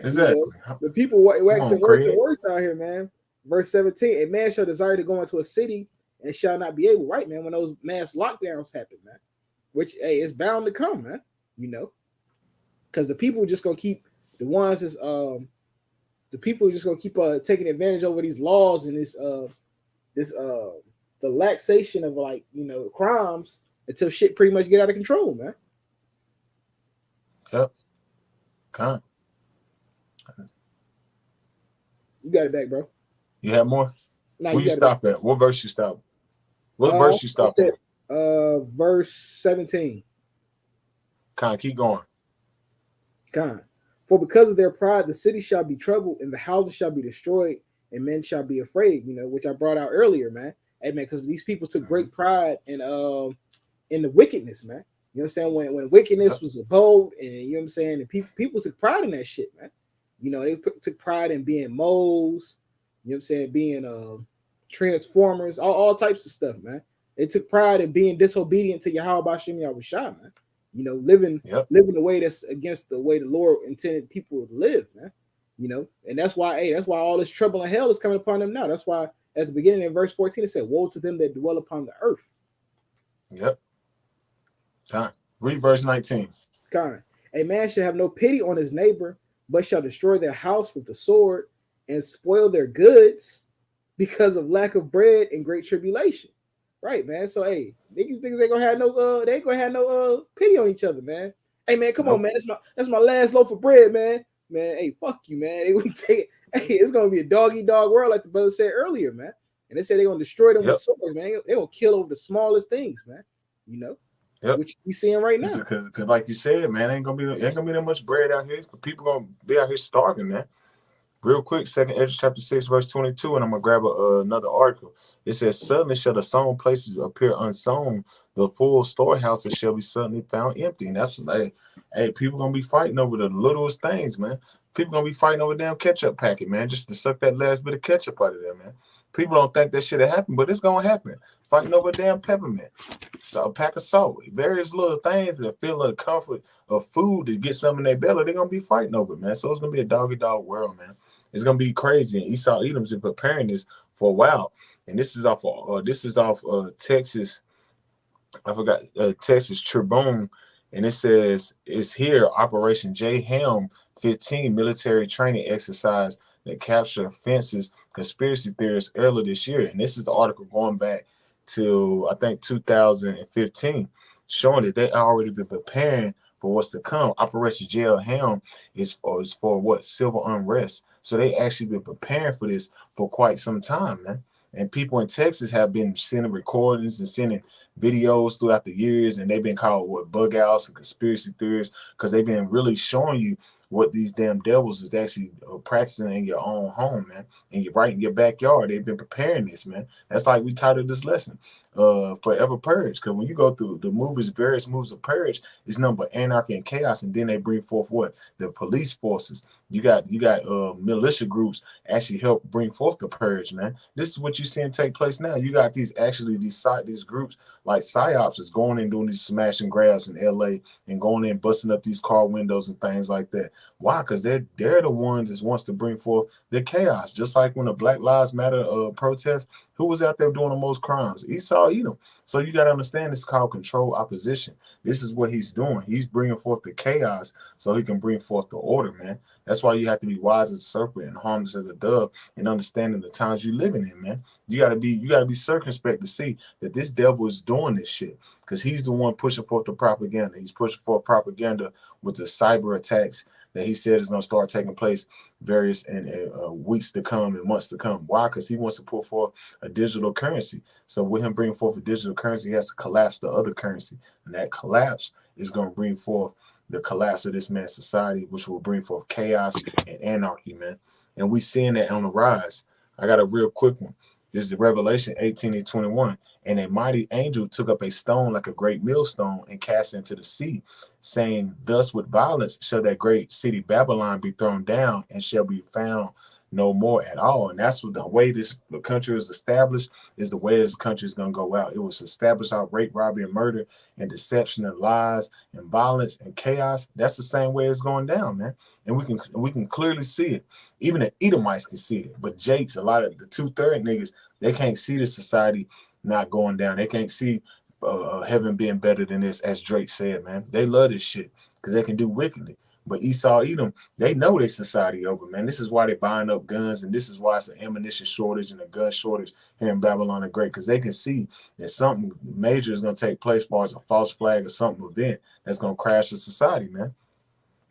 S1: Exactly.
S2: The people
S1: Come on,
S2: waxing worse and
S1: Craig.
S2: worse out here, man. Verse 17, a man shall desire to go into a city and shall not be able, right, man, when those mass lockdowns happen, man. Which, hey, it's bound to come, man. You know, because the people are just gonna keep the ones that's the people are just gonna keep taking advantage over these laws and this the laxation of, like, you know, crimes until shit pretty much get out of control, man.
S1: Yep. Con.
S2: You got it back, bro.
S1: You have more?
S2: Now
S1: Where
S2: you
S1: you
S2: got it back.
S1: stop at? What verse you stop? What verse you stop at?
S2: Verse 17.
S1: Con, keep going.
S2: God. For because of their pride, the city shall be troubled, and the houses shall be destroyed, and men shall be afraid. You know, which I brought out earlier, man. Hey, man, because these people took great pride in the wickedness, man. You know what I'm saying? When wickedness
S1: Yep.
S2: was abode, and you know what I'm saying, and people took pride in that shit, man. You know, they took pride in being moles. You know what I'm saying? Being transformers, all types of stuff, man. They took pride in being disobedient to Yahweh Bashem Yahushua, man. You know, living
S1: Yep.
S2: the way that's against the way the Lord intended people to live, man. You know, and that's why, hey, that's why all this trouble and hell is coming upon them now. That's why at the beginning in verse 14 it said, "Woe to them that dwell upon the earth."
S1: Yep. Con. Read verse 19.
S2: God, a man shall have no pity on his neighbor, but shall destroy their house with the sword and spoil their goods because of lack of bread and great tribulation. Right, man. So hey, niggas think they gonna have no they ain't gonna have no pity on each other, man. Hey man, come on,
S1: Nope.
S2: man. That's my last loaf of bread, man. Man, hey, fuck you, man. Hey, we take it. Hey, it's gonna be a dog eat dog world, like the brother said earlier, man. And they said they're gonna destroy them with
S1: Yep.
S2: swords, man. They gonna kill over the smallest things, man. You know,
S1: Yep.
S2: which we seeing right now.
S1: Because like you said, man, ain't gonna be that much bread out here. People gonna be out here starving, man. Real quick, Second Ezra chapter 6, verse 22, and I'm gonna grab another article. It says, "Suddenly shall the sown places appear unsown; the full storehouses shall be suddenly found empty." And that's like, hey, people gonna be fighting over the littlest things, man. People gonna be fighting over damn ketchup packet, man, just to suck that last bit of ketchup out of there, man. People don't think that shit happen, but it's gonna happen. Fighting over a damn peppermint, so a pack of salt, various little things that feel the comfort of food to get some in their belly. They're gonna be fighting over it, man. So it's gonna be a doggy dog world, man. It's gonna be crazy. And Esau Edom's been preparing this for a while, and this is off Texas. I forgot Texas Tribune, and it says it's here Operation J Helm 15 military training exercise that captured fences conspiracy theorists earlier this year. And this is the article going back to I think 2015, showing that they already been preparing for what's to come. Operation J Helm is for what, civil unrest. So they actually been preparing for this for quite some time, man. And people in Texas have been sending recordings and sending videos throughout the years, and they've been called what, bug outs and conspiracy theories, because they've been really showing you what these damn devils is actually practicing in your own home, man, and you're right in your backyard. They've been preparing this, man. That's like we titled this lesson, Forever Purge, because when you go through the movies, various movies of Purge, it's nothing but anarchy and chaos, and then they bring forth what, the police forces. You got militia groups actually help bring forth the purge, man. This is what you're seeing take place now. You got these groups like psyops is going and doing these smash and grabs in LA and going in busting up these car windows and things like that. Why? Because they're the ones that wants to bring forth the chaos. Just like when the Black Lives Matter protest, who was out there doing the most crimes? Esau Edom. So you got to understand, this is called controlled opposition. This is what he's doing. He's bringing forth the chaos so he can bring forth the order, man. That's why you have to be wise as a serpent and harmless as a dove, and understanding the times you're living in, man. You gotta be circumspect to see that this devil is doing this shit, because he's the one pushing forth the propaganda. He's pushing forth propaganda with the cyber attacks that he said is going to start taking place various in weeks to come and months to come. Why? Because he wants to put forth a digital currency. So with him bringing forth a digital currency, he has to collapse the other currency, and that collapse is going to bring forth the collapse of this man's society, which will bring forth chaos and anarchy, man. And we seeing that on the rise. I got a real quick one. This is the Revelation 18:21. And a mighty angel took up a stone like a great millstone and cast it into the sea, saying, thus with violence shall that great city Babylon be thrown down, and shall be found no more at all. And that's what the way this country is established, is the way this country is going to go out. It was established out rape, robbery, and murder, and deception, and lies, and violence, and chaos. That's the same way it's going down, man. And we can clearly see it. Even the Edomites can see it. But Jakes, a lot of the 2/3 niggas, they can't see the society not going down. They can't see heaven being better than this, as Drake said, man. They love this shit because they can do wickedly. But Esau Edom, they know their society over, man. This is why they're buying up guns, and this is why it's an ammunition shortage and a gun shortage here in Babylon the Great, because they can see that something major is going to take place as far as a false flag or something event that's going to crash the society, man.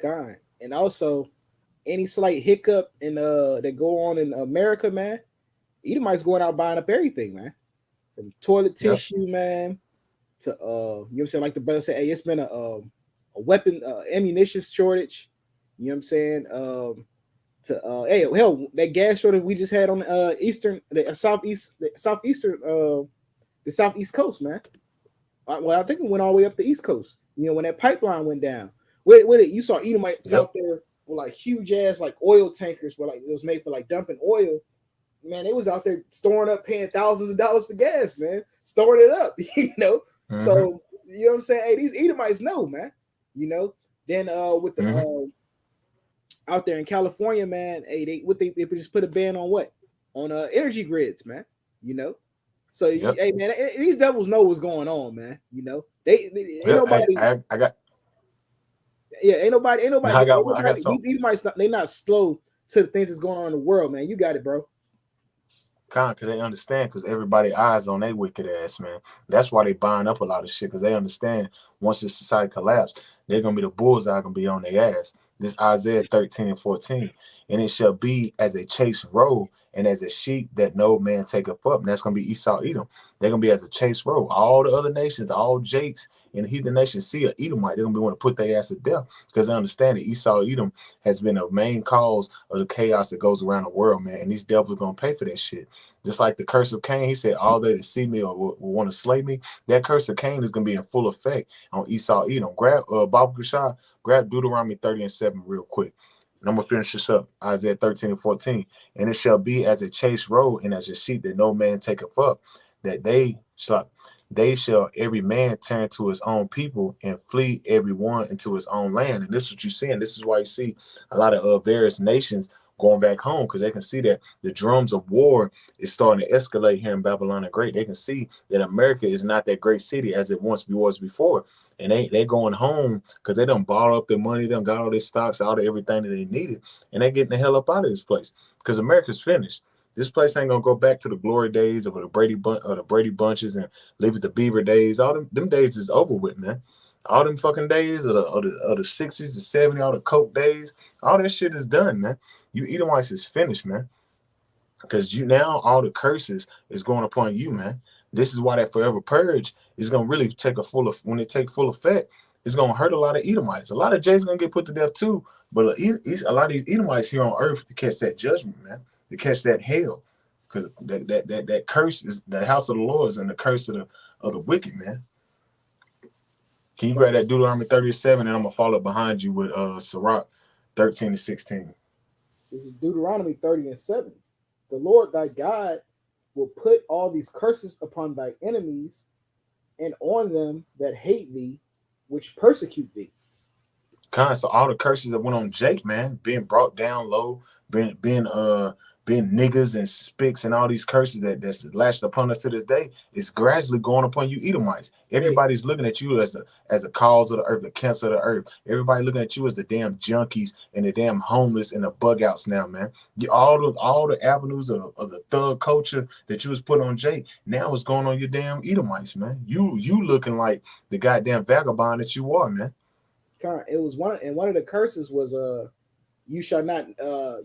S2: God. And also, any slight hiccup in that go on in America, man, Edomites going out buying up everything, man. From toilet tissue, man, to you know what I'm saying? Like the brother said, hey, it's been a weapon ammunition shortage. You know what I'm saying? Hey, hell, that gas shortage we just had on the southeast coast, man. Well, I think it went all the way up the east coast. You know, when that pipeline went down, with it, you saw Edomites out there with like huge ass like oil tankers, where like it was made for like dumping oil. Man, they was out there storing up, paying thousands of dollars for gas, man, storing it up, you know. Mm-hmm. So you know what I'm saying? Hey, these Edomites know, man. You know. Then with the out there in California, man, hey, they just put a ban on what? On energy grids, man. You know. So hey, man, these devils know what's going on, man. You know, they ain't nobody.
S1: I got.
S2: Yeah, ain't nobody.
S1: I got something.
S2: These Edomites, they not slow to the things that's going on in the world, man. You got it, bro.
S1: Because they understand, because everybody eyes on their wicked ass, man. That's why they buying up a lot of shit, because they understand once this society collapse, they're gonna be the bullseye, gonna be on their ass. This Isaiah 13:14, and it shall be as a chase roe and as a sheep that no man taketh up. And that's gonna be Esau Edom. They're gonna be as a chase roe. All the other nations, all Jakes and heathen nations see a Edomite, they're gonna be want to put their ass to death, because they understand that Esau Edom has been a main cause of the chaos that goes around the world, man. And these devils are gonna pay for that shit. Just like the curse of Cain, he said, all they that see me or will want to slay me. That curse of Cain is gonna be in full effect on Esau Edom. Grab Bob Kushah, grab Deuteronomy 30:7 real quick. And I'm gonna finish this up. Isaiah 13 and 14. And it shall be as a chased road and as a sheep that no man taketh up, that they shall every man turn to his own people and flee every one into his own land. And this is what you're seeing. This is why you see a lot of various nations going back home, because they can see that the drums of war is starting to escalate here in Babylon the Great. They can see that America is not that great city as it once was before. And they going home because they done bought up their money, done got all their stocks, all the everything that they needed, and they getting the hell up out of this place because America's finished. This place ain't gonna go back to the glory days of the Brady bunches and leave it the Beaver days. All them days is over with, man. All them fucking days of the 60s, the 70s, all the coke days, all that shit is done, man. You Edomites is finished, man. Because you now all the curses is going upon you, man. This is why that forever purge is gonna really take a full of when it take full effect, it's gonna hurt a lot of Edomites. A lot of J's gonna get put to death too, but a lot of these Edomites here on earth to catch that judgment, man, to catch that hell, because that curse is the house of the Lord is and the curse of the wicked, man. Can you grab that Deuteronomy 37 and I'm gonna follow behind you with Sirach 13 to 16.
S2: This is Deuteronomy 30 and 7. The Lord thy God will put all these curses upon thy enemies and on them that hate thee, which persecute thee.
S1: So all the curses that went on Jake, man, being brought down low, being niggas and spicks and all these curses that's lashed upon us to this day, is gradually going upon you Edomites.
S2: Hey,
S1: Everybody's looking at you as a cause of the earth, the cancer of the earth. Everybody looking at you as the damn junkies and the damn homeless and the bug outs now, man. All the avenues of the thug culture that you was put on Jake, now it's going on your damn Edomites, man. You looking like the goddamn vagabond that you are, man.
S2: it was one of the curses was you shall not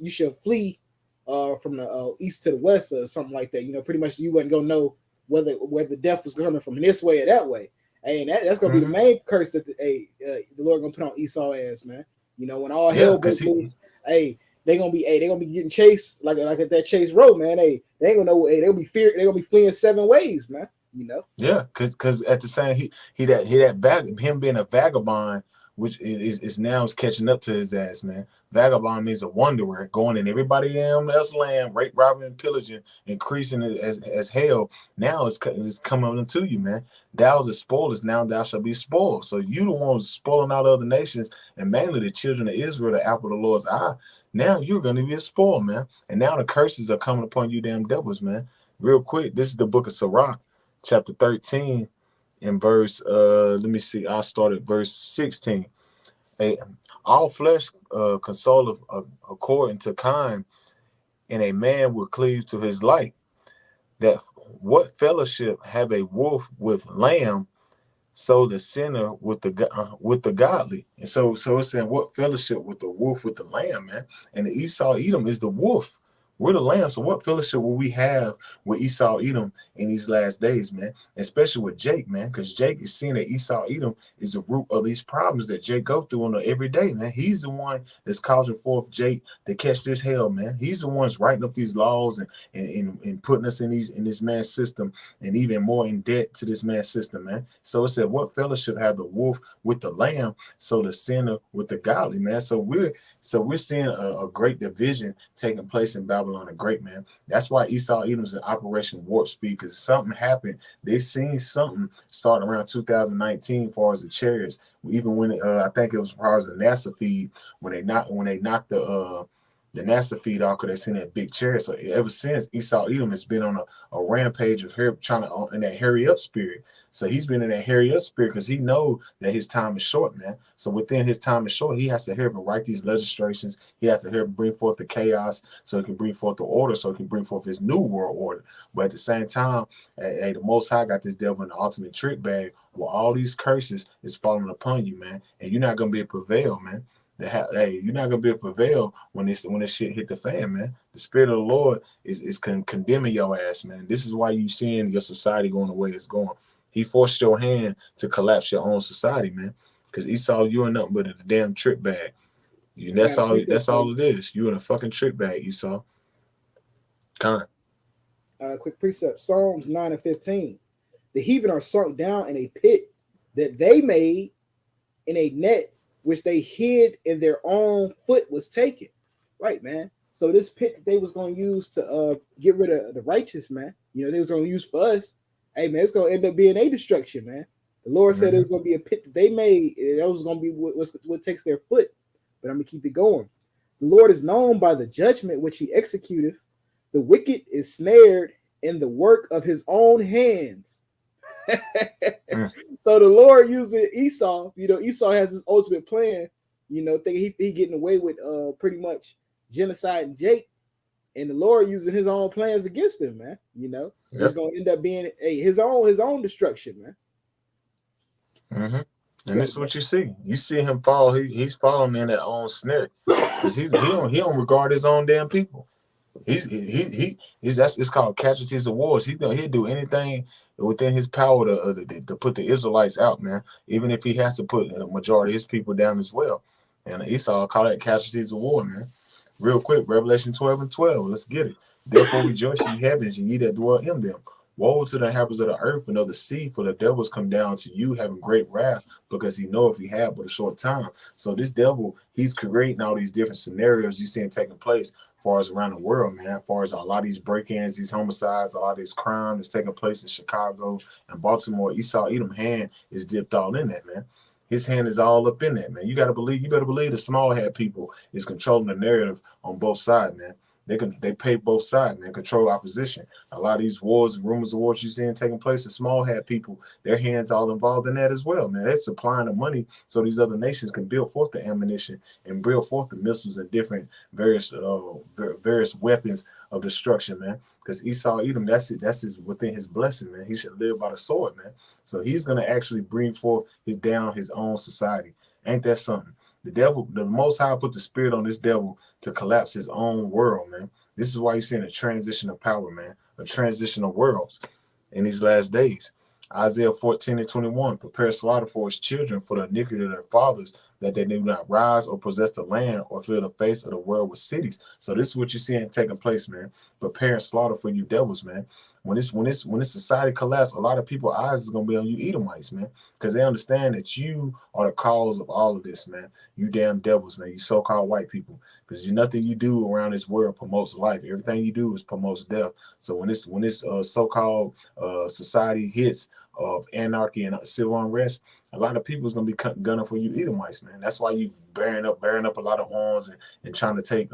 S2: you shall flee from the east to the west or something like that. You know, pretty much you wasn't gonna know whether death was coming from this way or that way. Hey, and that's gonna be the main curse that the Lord gonna put on Esau ass, man. You know, when all hell breaks loose, hey, they gonna be getting chased like at that chase road, man. Hey, they ain't gonna know. Hey, they're gonna be fleeing 7 ways, man. You know.
S1: Yeah, cause at the same him being a vagabond, which is now is catching up to his ass, man. Vagabond means a wanderer, going in everybody else's land, rape, robbing, and pillaging, increasing it as hell. Now it's coming into you, man. Thou was spoiled, now thou shalt be spoiled. So you the ones spoiling out other nations, and mainly the children of Israel, the apple of the Lord's eye. Now you're gonna be a spoil, man. And now the curses are coming upon you, damn devils, man. Real quick, this is the book of Sirach, chapter 13 and verse let me see, I started verse 16. A, all flesh consoleth according to kind, and a man will cleave to his like. That what fellowship have a wolf with lamb, so the sinner with the godly. And so it's saying what fellowship with the wolf with the lamb, man. And the Esau Edom is the wolf. We're the lamb. So what fellowship will we have with Esau Edom in these last days, man? Especially with Jake, man, because Jake is seeing that Esau Edom is the root of these problems that Jake go through on the everyday, man. He's the one that's causing forth Jake to catch this hell, man. He's the one that's writing up these laws and putting us in this man's system and even more in debt to this man's system, man. So it said, what fellowship have the wolf with the lamb, so the sinner with the godly, man. So we're seeing a great division taking place in Babylon the Great, man. That's why Esau Edom's in Operation Warp Speed, because something happened. They seen something starting around 2019 as far as the chariots. Even when I think it was as far as the NASA feed when they knocked the NASA feed off, because they seen that big chariot. So ever since, Esau Edom has been on a rampage of trying to in that hurry up spirit. So he's been in that hurry up spirit because he know that his time is short, man. So within his time is short, he has to hurry up and write these legislations. He has to hurry up and bring forth the chaos so he can bring forth the order, so he can bring forth his new world order. But at the same time, hey, the Most High got this devil in the ultimate trick bag where all these curses is falling upon you, man. And you're not going to be able to prevail, man. Hey, you're not gonna be able to prevail when this shit hit the fan, man. The spirit of the Lord is condemning your ass, man. This is why you seeing your society going the way it's going. He forced your hand to collapse your own society, man. Because Esau, you ain't nothing but a damn trick bag. That's all. That's all it is. You in a fucking trick bag, Esau. Kind.
S2: Quick precept: Psalms 9 and 15. The heathen are sunk down in a pit that they made, in a net which they hid and their own foot was taken. Right, man. So this pit that they was gonna use to get rid of the righteous, man. They was gonna use for us. Hey, man, it's gonna end up being a destruction, man. The Lord said it
S1: Mm-hmm.
S2: was gonna be a pit that they made. That was gonna be what takes their foot. But I'm gonna keep it going. The Lord is known by the judgment which He executeth. The wicked is snared in the work of his own hands.
S1: Mm.
S2: So the Lord using Esau, Esau has his ultimate plan, thinking he getting away with pretty much genocide and Jake, and the Lord using his own plans against him, man. It's
S1: Yep.
S2: gonna end up being his own destruction, man.
S1: Mm-hmm. And this
S2: Right,
S1: is what you see. You see him fall. He's falling in that own snare because he don't regard his own damn people. He's that's it's called casualties of wars. He'll do anything within his power to put the Israelites out, man. Even if he has to put a majority of his people down as well. And Esau call that casualties of war, man. Real quick, Revelation 12 and 12. Let's get it. Therefore rejoice ye heavens, ye that dwell in them. Woe to the inhabitants of the earth and of the sea, for the devils come down to you having great wrath, because he knoweth he have but a short time. So this devil, he's creating all these different scenarios you see taking place as far as around the world, man. As far as a lot of these break-ins, these homicides, a lot of this crime that's taking place in Chicago and Baltimore, Esau Edom hand is dipped all in that, man. His hand is all up in that, man. You better believe the small hat people is controlling the narrative on both sides, man. They pay both sides, man, control opposition. A lot of these wars and rumors of wars you seeing taking place, the small hat people, their hands all involved in that as well, man. They're supplying the money so these other nations can build forth the ammunition and build forth the missiles and different various weapons of destruction, man. Because Esau Edom, that's it. That's his within his blessing, man. He should live by the sword, man. So he's gonna actually bring forth his own society. Ain't that something? The devil, the Most High put the spirit on this devil to collapse his own world, man. This is why you're seeing a transition of power, man, a transition of worlds in these last days. Isaiah 14 and 21, prepare slaughter for his children for the iniquity of their fathers, that they do not rise or possess the land or fill the face of the world with cities. So this is what you're seeing taking place, man. Preparing slaughter for you devils, man. When this society collapse, a lot of people's eyes is gonna be on you Edomites, man, because they understand that you are the cause of all of this, man. You damn devils, man. You so-called white people, because nothing you do around this world promotes life. Everything you do is promotes death. So when this so-called society hits of anarchy and civil unrest, a lot of people is gonna be gunning for you Edomites, man. That's why you bearing up a lot of arms and trying to take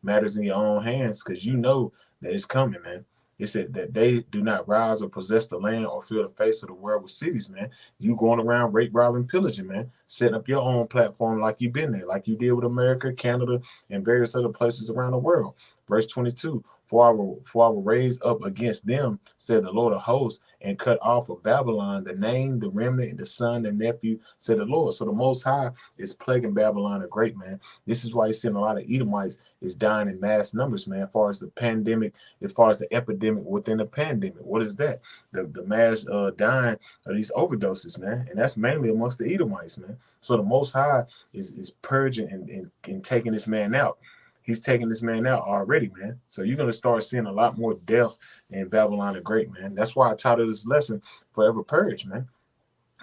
S1: matters in your own hands, because you know that it's coming, man. It said that they do not rise or possess the land or fill the face of the world with cities, man. You going around rape, robbing, pillaging, man. Setting up your own platform like you've been there, like you did with America, Canada, and various other places around the world. Verse 22, for I will raise up against them, said the Lord of hosts, and cut off of Babylon the name, the remnant, the son, the nephew, said the Lord. So the Most High is plaguing Babylon a great, man. This is why you're seeing a lot of Edomites is dying in mass numbers, man. As far as the pandemic, as far as the epidemic within the pandemic, what is that? The mass dying of these overdoses, man, and that's mainly amongst the Edomites, man. So the Most High is purging and taking this man out. He's taking this man out already, man. So you're gonna start seeing a lot more death in Babylon the Great, man. That's why I taught this lesson, forever purge, man.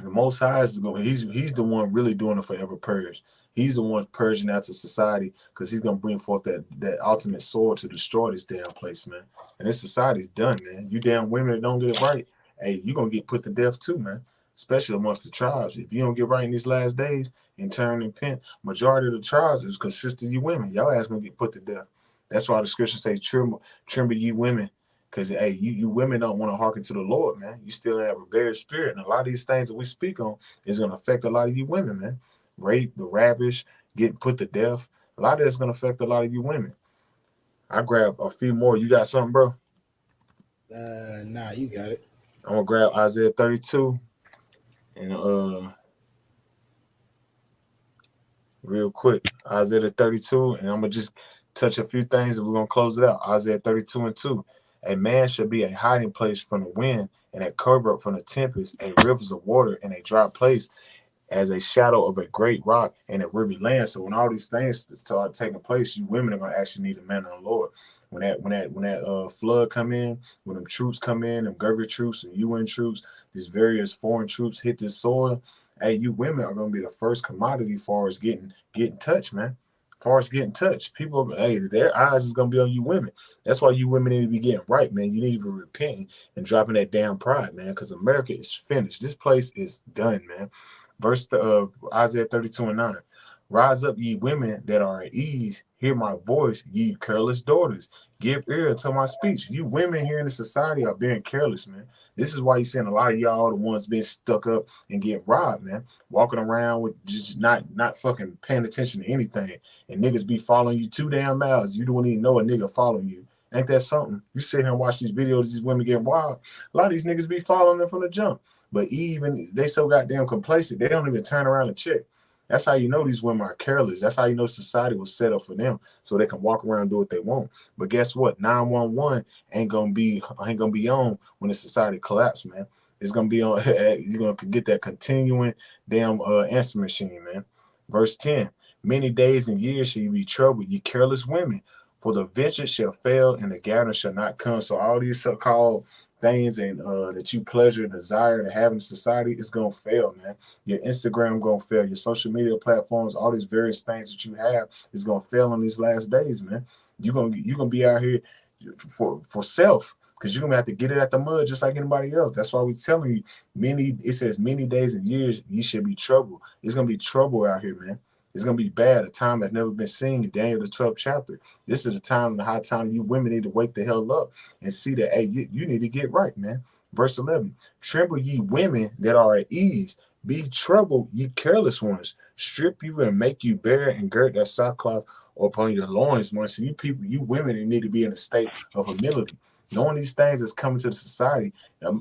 S1: The Most High is going. He's the one really doing a forever purge. He's the one purging out to society, because he's gonna bring forth that ultimate sword to destroy this damn place, man. And this society's done, man. You damn women that don't get it right, hey, you're gonna get put to death too, man. Especially amongst the tribes. If you don't get right in these last days and turn and repent, majority of the tribes is consistent you women. Y'all ass gonna get put to death. That's why the scripture say, tremble ye women. Because hey, you women don't want to hearken to the Lord, man. You still have a very spirit, and a lot of these things that we speak on is going to affect a lot of you women, man. Rape, the ravish, getting put to death. A lot of that's going to affect a lot of you women. I grab a few more. You got something, bro?
S2: Nah, you got it.
S1: I'm gonna grab Isaiah 32 and real quick, Isaiah 32, and I'm gonna just touch a few things and we're gonna close it out. Isaiah 32 and 2. A man shall be a hiding place from the wind and a cover up from the tempest, a rivers of water in a dry place, as a shadow of a great rock and a river land. So when all these things start taking place, you women are gonna actually need a man of the Lord. When that flood come in, when them troops come in, them Gerber troops and UN troops, these various foreign troops hit this soil, hey, you women are gonna be the first commodity far as getting touched, man. Far as getting touched, people, hey, their eyes is gonna be on you women. That's why you women need to be getting right, man. You need to be repenting and dropping that damn pride, man. Because America is finished. This place is done, man. Verse Isaiah 32:9. Rise up, ye women that are at ease. Hear my voice, ye careless daughters. Give ear to my speech. You women here in the society are being careless, man. This is why you're seeing a lot of y'all the ones being stuck up and getting robbed, man. Walking around with just not fucking paying attention to anything. And niggas be following you 2 damn miles. You don't even know a nigga following you. Ain't that something? You sit here and watch these videos, these women getting wild. A lot of these niggas be following them from the jump. But even they so goddamn complacent, they don't even turn around and check. That's how you know these women are careless. That's how you know society was set up for them so they can walk around and do what they want. But guess what? 911 ain't gonna be on when the society collapse, man. It's gonna be on. You're gonna get that continuing damn answer machine, man. Verse 10: Many days and years shall you be troubled, ye careless women, for the venture shall fail and the gathering shall not come. So all these so-called things and that you pleasure and desire to have in society is gonna fail, man. Your Instagram gonna fail, your social media platforms, all these various things that you have is gonna fail in these last days, man. You're gonna be out here for self. Because you're gonna have to get it at the mud just like anybody else. That's why we're telling you, it says many days and years you should be trouble. It's gonna be trouble out here, man. It's gonna be bad, a time that's never been seen in Daniel the 12th chapter. This is the time, the high time you women need to wake the hell up and see that, hey, you need to get right, man. Verse 11: Tremble ye women that are at ease, be troubled ye careless ones. Strip you and make you bare and gird that sackcloth upon your loins, man. So you people, you women, need to be in a state of humility. Knowing these things that's coming to the society,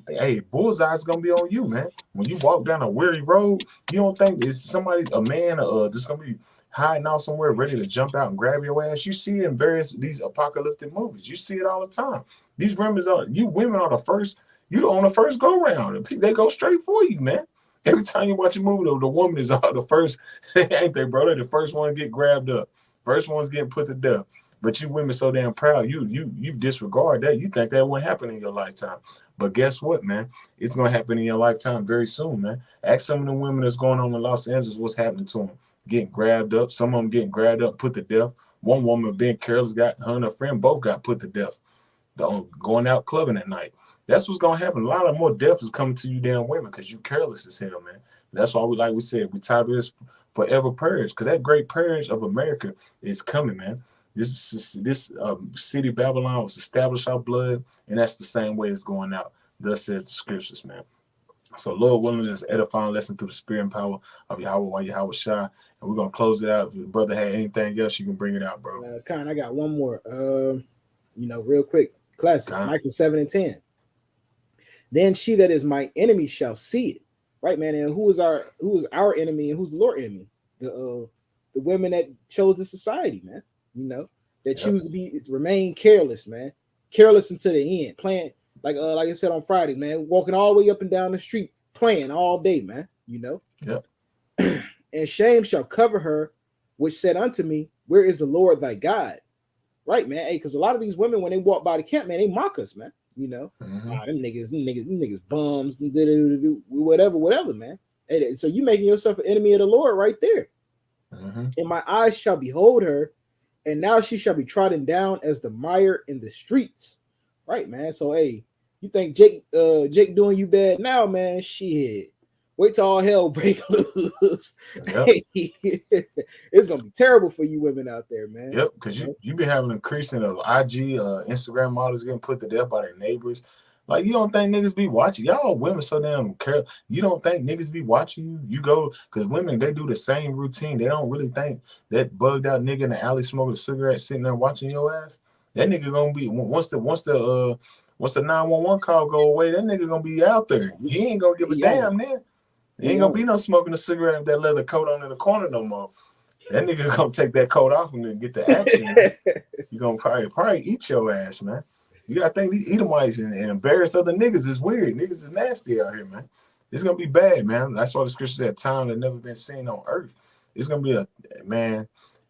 S1: hey, bullseye's gonna be on you, man. When you walk down a weary road, you don't think it's somebody, a man, just gonna be hiding out somewhere ready to jump out and grab your ass. You see it in various these apocalyptic movies. You see it all the time. These women are the first. You on the first go round. They go straight for you, man. Every time you watch a movie, the woman is all the first, ain't they, bro? They're the first one to get grabbed up. First one's getting put to death. But you women so damn proud. You disregard that. You think that won't happen in your lifetime. But guess what, man? It's gonna happen in your lifetime very soon, man. Ask some of the women that's going on in Los Angeles what's happening to them. Getting grabbed up. Some of them getting grabbed up, put to death. One woman being careless, got her and her friend both got put to death. Going out clubbing at night. That's what's gonna happen. A lot of more death is coming to you damn women because you careless as hell, man. That's why we said, we title this Forever Purge, because that great purge of America is coming, man. This city Babylon was established our blood, and that's the same way it's going out. Thus says the scriptures, man. So Lord willing, this edifying lesson through the spirit and power of Yahweh while Yahweh Shai. And we're gonna close it out. If your brother had anything else, you can bring it out, bro.
S2: Khan, I got one more. Real quick. Classic. Micah 7:10. Then she that is my enemy shall see it. Right, man. And who is our enemy and who's the Lord enemy? The women that chose the society, man. That choose to remain careless, man. Careless until the end. Playing, like I said on Friday, man, walking all the way up and down the street, playing all day, man.
S1: Yep.
S2: And shame shall cover her, which said unto me, where is the Lord thy God? Right, man. Hey, because a lot of these women, when they walk by the camp, man, they mock us, man. Them niggas bums, whatever, man. Hey, so you making yourself an enemy of the Lord right there. And my eyes shall behold her, and now she shall be trodden down as the mire in the streets. Right, man. So hey, you think Jake doing you bad now, man? Shit. Wait till all hell break loose. Yep. It's gonna be terrible for you women out there, man.
S1: Yep, because you be having an increasing of IG, Instagram models getting put to death by their neighbors. Like, you don't think niggas be watching? Y'all women so damn careful. You don't think niggas be watching you? You go, because women, they do the same routine. They don't really think that bugged out nigga in the alley smoking a cigarette sitting there watching your ass. That nigga gonna be, once the 911 call go away, that nigga gonna be out there. He ain't gonna give a damn, man. There ain't gonna be no smoking a cigarette with that leather coat on in the corner no more. That nigga gonna take that coat off and then get the action. You gonna probably eat your ass, man. You gotta think these Edomites and embarrass other niggas is weird. Niggas is nasty out here, man. It's gonna be bad, man. That's why the scripture said time that never been seen on earth. It's gonna be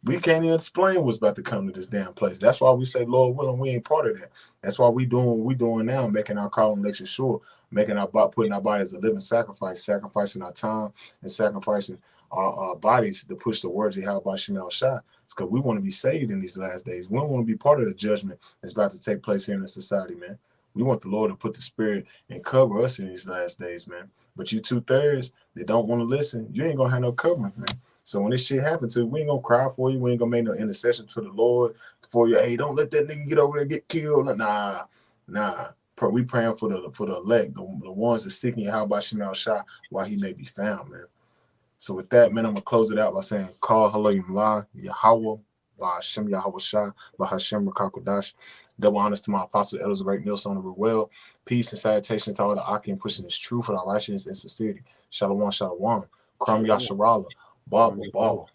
S1: We can't even explain what's about to come to this damn place. That's why we say, Lord willing, we ain't part of that. That's why we doing what we doing now, making our call and election sure, making putting our body as a living sacrifice, sacrificing our time and sacrificing our bodies to push the words of Yahweh Shemel Shai. It's because we want to be saved in these last days. We don't want to be part of the judgment that's about to take place here in the society, man. We want the Lord to put the Spirit and cover us in these last days, man. But you 2/3 that don't want to listen, you ain't gonna have no covering, man. So when this shit happens to you, we ain't gonna cry for you. We ain't gonna make no intercession to the Lord for you. Hey, don't let that nigga get over there and get killed. Nah. We praying for the elect, the ones that seeking Yahweh Shemel Shai while he may be found, man. So with that, man, I'm gonna close it out by saying, "Call Halayim La Yahweh, by Hashem Yahweh Shai, by Hashem Rakakodash." Double honors to my apostle, elders of Great Millstone of Well. Peace and salutation to all the Aki and pushing this truth for our righteousness and sincerity. Shalom, shalom. Kram
S2: Shalom.
S1: Yasharala. Baba, Baba.